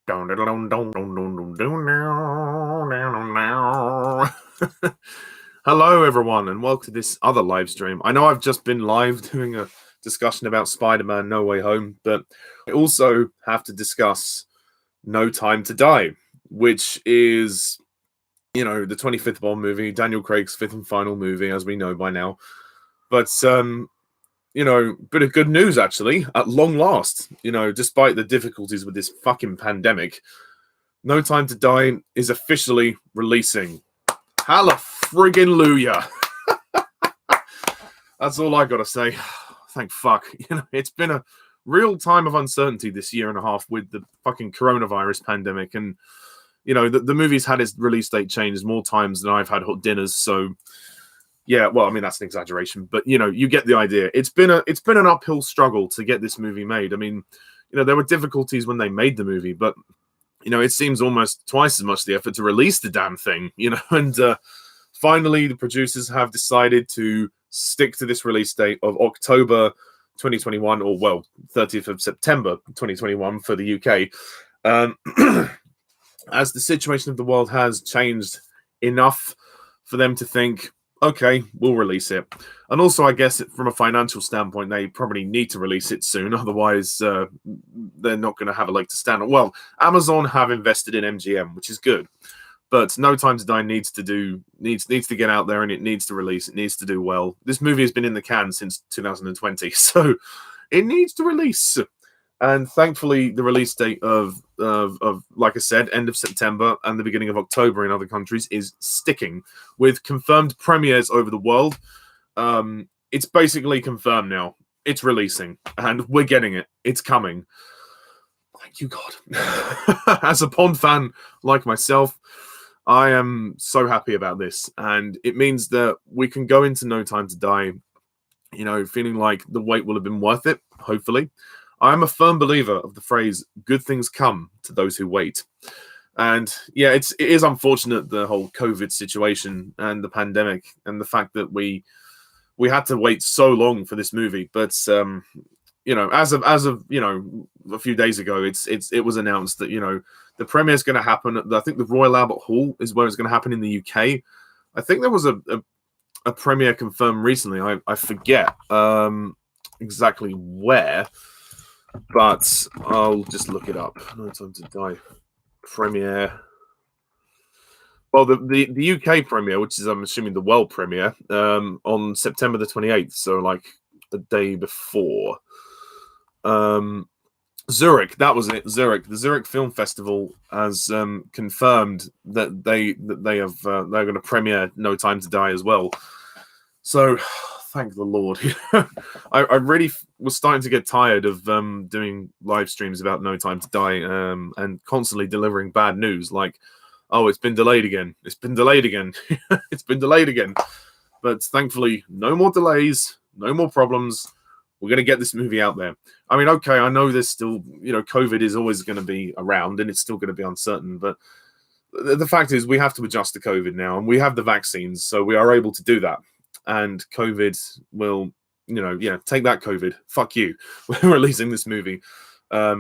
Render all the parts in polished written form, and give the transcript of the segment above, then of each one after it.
Hello, everyone, and welcome to this other live stream. I know I've just been live doing a discussion about Spider-Man No Way Home, but I also have to discuss No Time to Die, which is, the 25th Bond movie, Daniel Craig's fifth and final movie, as we know by now. But, bit of good news, actually, at long last, despite the difficulties with this fucking pandemic. No Time to Die is officially releasing. Hallelujah. That's all I gotta say. Thank fuck. It's been a real time of uncertainty this year and a half with the fucking coronavirus pandemic. And, the movie's had its release date changed more times than I've had hot dinners. So, yeah, well, I mean, that's an exaggeration. But, you get the idea. It's been an uphill struggle to get this movie made. I mean, there were difficulties when they made the movie, but it seems almost twice as much the effort to release the damn thing, and finally the producers have decided to stick to this release date of October 2021, or 30th of September 2021 for the UK. As the situation of the world has changed enough for them to think, okay, we'll release it. And also, I guess from a financial standpoint, they probably need to release it soon. Otherwise, they're not going to have a leg to stand on. Well, Amazon have invested in MGM, which is good. But No Time to Die needs to get out there, and it needs to release. It needs to do well. This movie has been in the can since 2020, so it needs to release. And thankfully, the release date of like I said, end of September and the beginning of October in other countries is sticking with confirmed premieres over the world. It's basically confirmed now. It's releasing, and we're getting it. It's coming. Thank you, God. As a Bond fan like myself, I am so happy about this, and it means that we can go into No Time to Die, feeling like the wait will have been worth it, hopefully. I'm a firm believer of the phrase, good things come to those who wait. And yeah, it is unfortunate, the whole COVID situation and the pandemic and the fact that we had to wait so long for this movie. But as of a few days ago, it was announced that the premiere is going to happen at I think the Royal Albert Hall is where it's going to happen in the UK. I think there was a premiere confirmed recently. I forget exactly where. But I'll just look it up. No Time to Die premiere. Well, the UK premiere, which is, I'm assuming, the world premiere, on September the 28th, so like the day before. Zurich, that was it. Zurich, the Zurich Film Festival has confirmed that they're going to premiere No Time to Die as well. So, thank the Lord. I really was starting to get tired of doing live streams about No Time to Die and constantly delivering bad news like, oh, it's been delayed again. It's been delayed again. It's been delayed again. But thankfully, no more delays, no more problems. We're going to get this movie out there. I mean, okay, I know there's still, COVID is always going to be around and it's still going to be uncertain. But the fact is we have to adjust to COVID now, and we have the vaccines, so we are able to do that. And COVID will, take that COVID. Fuck you. We're releasing this movie. I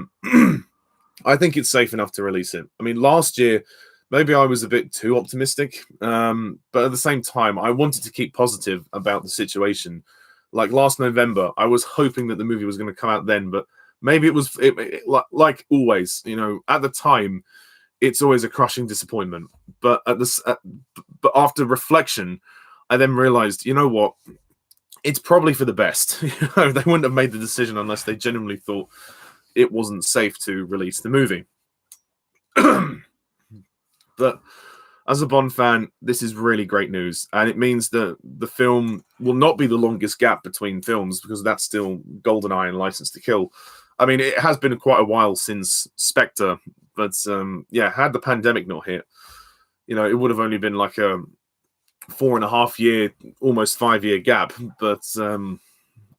think it's safe enough to release it. I mean, last year, maybe I was a bit too optimistic. But at the same time, I wanted to keep positive about the situation. Like last November, I was hoping that the movie was going to come out then, but maybe it was like always, at the time, it's always a crushing disappointment. But but after reflection, I then realized, you know what? It's probably for the best. They wouldn't have made the decision unless they genuinely thought it wasn't safe to release the movie. But as a Bond fan, this is really great news. And it means that the film will not be the longest gap between films, because that's still GoldenEye and License to Kill. I mean, it has been quite a while since Spectre. But had the pandemic not hit, it would have only been like a 4.5 year, almost 5 year gap. But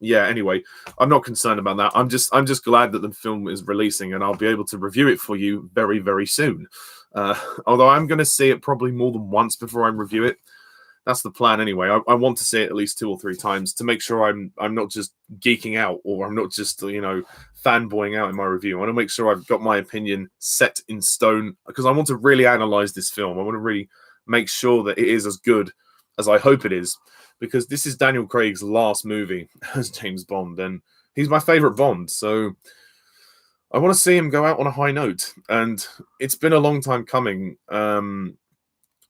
anyway, I'm not concerned about that. I'm just glad that the film is releasing, and I'll be able to review it for you very, very soon. Although I'm going to see it probably more than once before I review it, That's the plan anyway. I want to see it at least 2 or 3 times to make sure I'm not just geeking out, or I'm not just fanboying out in my review. I want to make sure I've got my opinion set in stone, because I want to really analyze this film. I want to really make sure that it is as good as I hope it is, because this is Daniel Craig's last movie as James Bond, and he's my favorite Bond. So I want to see him go out on a high note, and it's been a long time coming.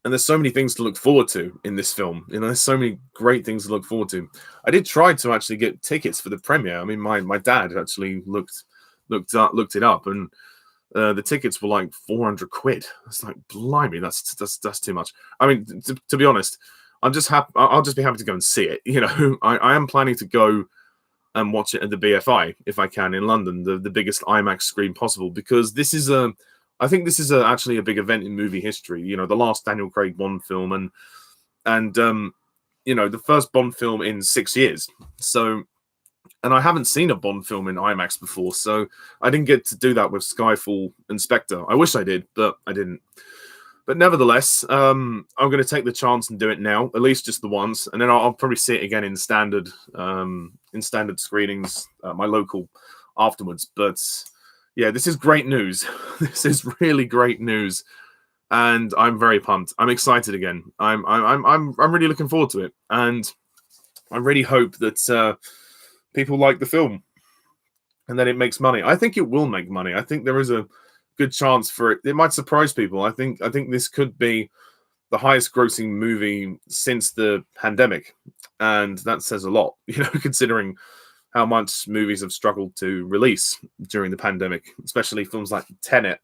And there's so many things to look forward to in this film. There's so many great things to look forward to. I did try to actually get tickets for the premiere. I mean, my dad actually looked it up, and the tickets were like 400 quid. It's like, blimey, that's too much. I mean, to be honest, I'm just happy. I'll just be happy to go and see it. I am planning to go and watch it at the BFI if I can in London, the biggest IMAX screen possible, because this is I think this is actually a big event in movie history. The last Daniel Craig Bond film, and the first Bond film in 6 years. So, and I haven't seen a Bond film in IMAX before, so I didn't get to do that with Skyfall and Spectre. I wish I did, but I didn't. But nevertheless, I'm going to take the chance and do it now, at least just the once, and then I'll probably see it again in standard screenings, my local, afterwards. But yeah, this is great news. This is really great news, and I'm very pumped. I'm excited again. I'm really looking forward to it, and I really hope that people like the film, and that it makes money. I think it will make money. I think there is a good chance for it. It might surprise people. I think this could be the highest grossing movie since the pandemic, and that says a lot, considering how much movies have struggled to release during the pandemic, especially films like Tenet.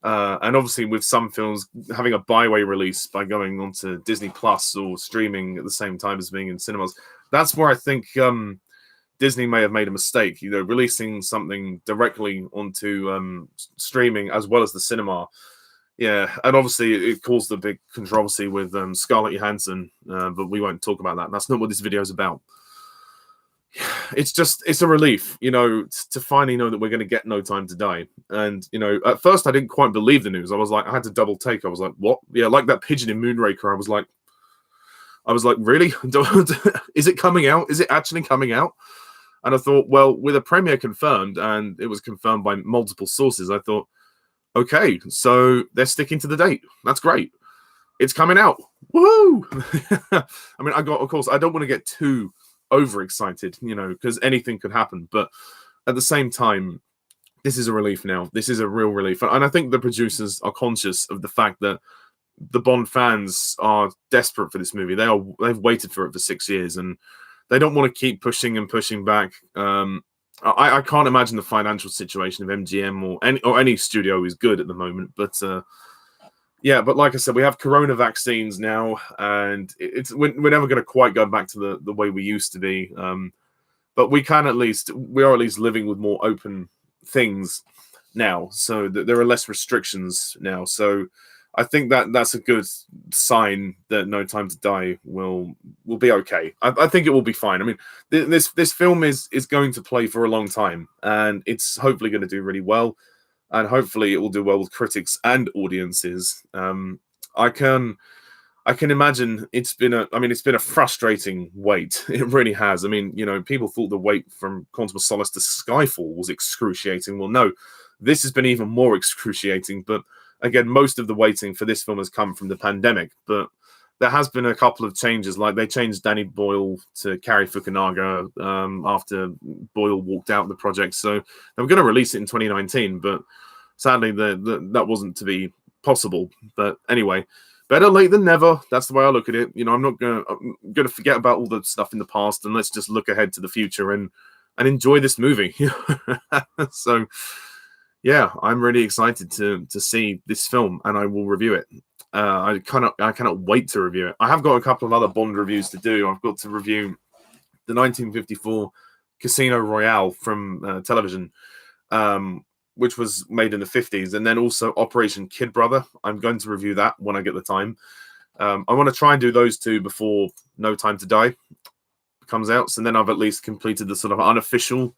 And obviously with some films having a byway release by going onto Disney Plus or streaming at the same time as being in cinemas. That's where I think Disney may have made a mistake, releasing something directly onto streaming as well as the cinema. Yeah, and obviously it caused a big controversy with Scarlett Johansson, but we won't talk about that. That's not what this video is about. It's a relief, to finally know that we're going to get No Time to Die. And, at first I didn't quite believe the news. I was like, I had to double take. I was like, what? Yeah, like that pigeon in Moonraker. I was like, really? Is it coming out? Is it actually coming out? And I thought, well, with a premiere confirmed, and it was confirmed by multiple sources, I thought, okay, so they're sticking to the date. That's great. It's coming out. Woohoo! I mean, of course, I don't want to get too overexcited, because anything could happen. But at the same time, this is a relief now. This is a real relief. And I think the producers are conscious of the fact that the Bond fans are desperate for this movie. They've waited for it for 6 years, and they don't want to keep pushing and pushing back. I can't imagine the financial situation of MGM or any studio is good at the moment. But yeah, but like I said, we have corona vaccines now, and we're never going to quite go back to the way we used to be. But we are at least living with more open things now, so that there are less restrictions now. So I think that's a good sign that No Time to Die will be okay. I think it will be fine. I mean, this film is going to play for a long time, and it's hopefully going to do really well, and hopefully it will do well with critics and audiences. I can imagine it's been a frustrating wait. It really has. I mean, people thought the wait from Quantum of Solace to Skyfall was excruciating. Well, no, this has been even more excruciating. But again, most of the waiting for this film has come from the pandemic. But there has been a couple of changes, like they changed Danny Boyle to Cary Fukunaga after Boyle walked out of the project. So they were going to release it in 2019, but sadly that wasn't to be possible. But anyway, better late than never. That's the way I look at it. I'm not going to forget about all the stuff in the past, and let's just look ahead to the future and enjoy this movie. So yeah, I'm really excited to see this film, and I will review it. I cannot wait to review it. I have got a couple of other Bond reviews to do. I've got to review the 1954 Casino Royale from television, which was made in the 50s, and then also Operation Kid Brother. I'm going to review that when I get the time. I want to try and do those two before No Time to Die comes out, so then I've at least completed the sort of unofficial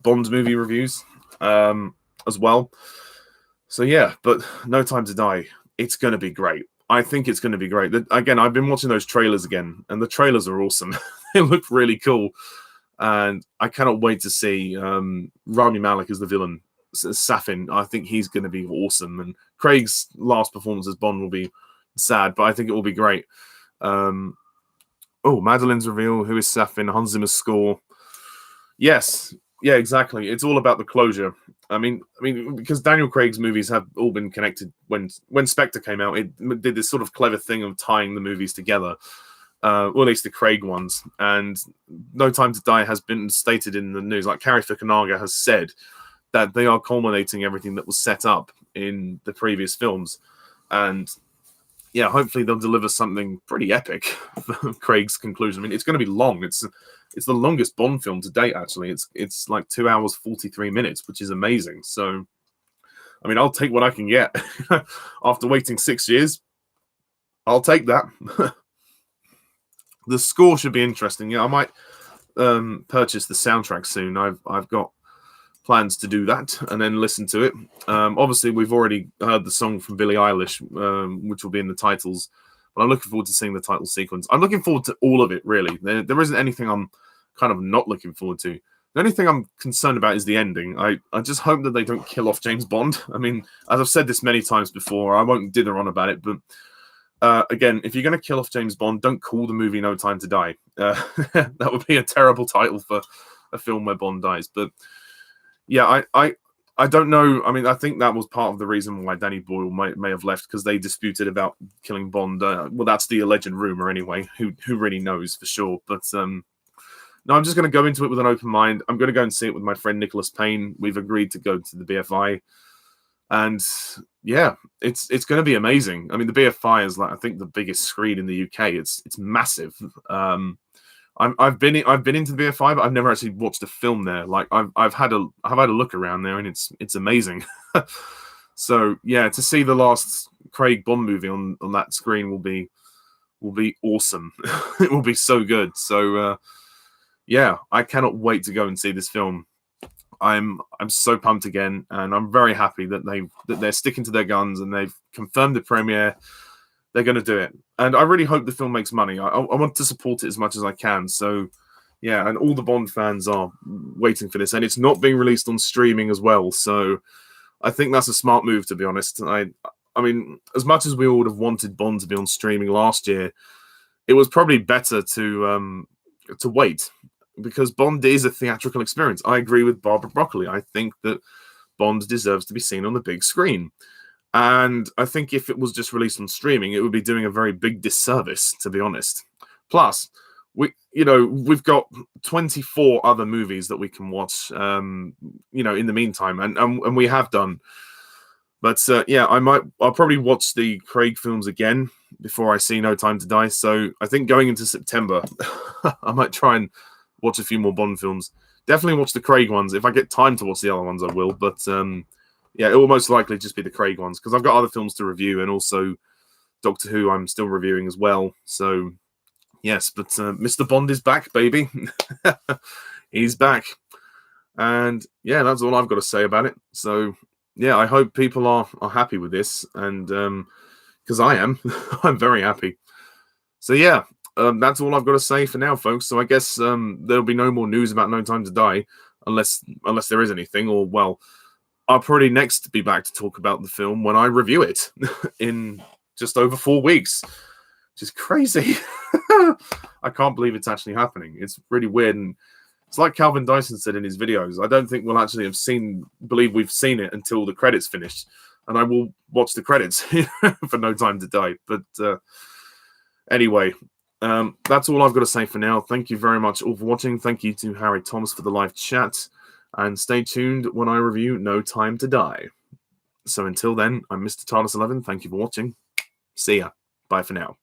Bond movie reviews as well. So yeah, but No Time to Die, it's going to be great. I think it's going to be great. Again, I've been watching those trailers again, and the trailers are awesome. They look really cool, and I cannot wait to see Rami Malek as the villain, Safin. I think he's going to be awesome, and Craig's last performance as Bond will be sad, but I think it will be great. Madeleine's reveal. Who is Safin? Hans Zimmer's score. Yes, yeah, exactly. It's all about the closure. I mean, because Daniel Craig's movies have all been connected. When Spectre came out, it did this sort of clever thing of tying the movies together. Or at least the Craig ones. And No Time to Die has been stated in the news. Like Cary Fukunaga has said that they are culminating everything that was set up in the previous films. And yeah, hopefully they'll deliver something pretty epic for Craig's conclusion. I mean, it's going to be long. It's the longest Bond film to date, actually. It's like 2 hours, 43 minutes, which is amazing. So, I mean, I'll take what I can get. After waiting 6 years, I'll take that. The score should be interesting. Yeah, I might purchase the soundtrack soon. I've got plans to do that and then listen to it. Obviously, we've already heard the song from Billie Eilish, which will be in the titles. But I'm looking forward to seeing the title sequence. I'm looking forward to all of it, really. There isn't anything I'm kind of not looking forward to. The only thing I'm concerned about is the ending. I just hope that they don't kill off James Bond. I mean, as I've said this many times before, I won't dither on about it, but again, if you're going to kill off James Bond, don't call the movie No Time to Die. That would be a terrible title for a film where Bond dies. But yeah, I don't know. I mean, I think that was part of the reason why Danny Boyle may have left, because they disputed about killing Bond. Well, that's the alleged rumor anyway. Who really knows for sure? But no, I'm just going to go into it with an open mind. I'm going to go and see it with my friend Nicholas Payne. We've agreed to go to the BFI. And yeah, it's going to be amazing. I mean, the BFI is I think the biggest screen in the UK. It's massive. I've been into the BFI, but I've never actually watched a film there. Like I've had a look around there, and it's amazing. So yeah, to see the last Craig Bond movie on that screen will be awesome. It will be so good. So yeah, I cannot wait to go and see this film. I'm so pumped again, and I'm very happy that they're sticking to their guns and they've confirmed the premiere. They're going to do it, and I really hope the film makes money. I want to support it as much as I can. So yeah, and all the Bond fans are waiting for this, and it's not being released on streaming as well. So I think that's a smart move, to be honest. I mean, as much as we all would have wanted Bond to be on streaming last year, it was probably better to wait, because Bond is a theatrical experience. I agree with Barbara Broccoli. I think that Bond deserves to be seen on the big screen. And I think if it was just released on streaming, it would be doing a very big disservice, to be honest. Plus, we've got 24 other movies that we can watch, in the meantime, and we have done. But yeah, I'll probably watch the Craig films again before I see No Time to Die. So I think going into September, I might try and watch a few more Bond films. Definitely watch the Craig ones. If I get time to watch the other ones, I will. But yeah, it will most likely just be the Craig ones, because I've got other films to review, and also Doctor Who I'm still reviewing as well. So yes, but Mr. Bond is back, baby. He's back. And yeah, that's all I've got to say about it. So yeah, I hope people are happy with this, and because I am. I'm very happy. So yeah, that's all I've got to say for now, folks. So I guess there'll be no more news about No Time to Die, unless there is anything, or well, I'll probably next be back to talk about the film when I review it in just over 4 weeks, which is crazy. I can't believe it's actually happening. It's really weird, and it's like Calvin Dyson said in his videos. I don't think we'll actually believe we've seen it until the credits finished, and I will watch the credits for No Time to Die. But anyway, that's all I've got to say for now. Thank you very much all for watching. Thank you to Harry Thomas for the live chat. And stay tuned when I review No Time to Die. So until then, I'm Mr. TARDIS11. Thank you for watching. See ya. Bye for now.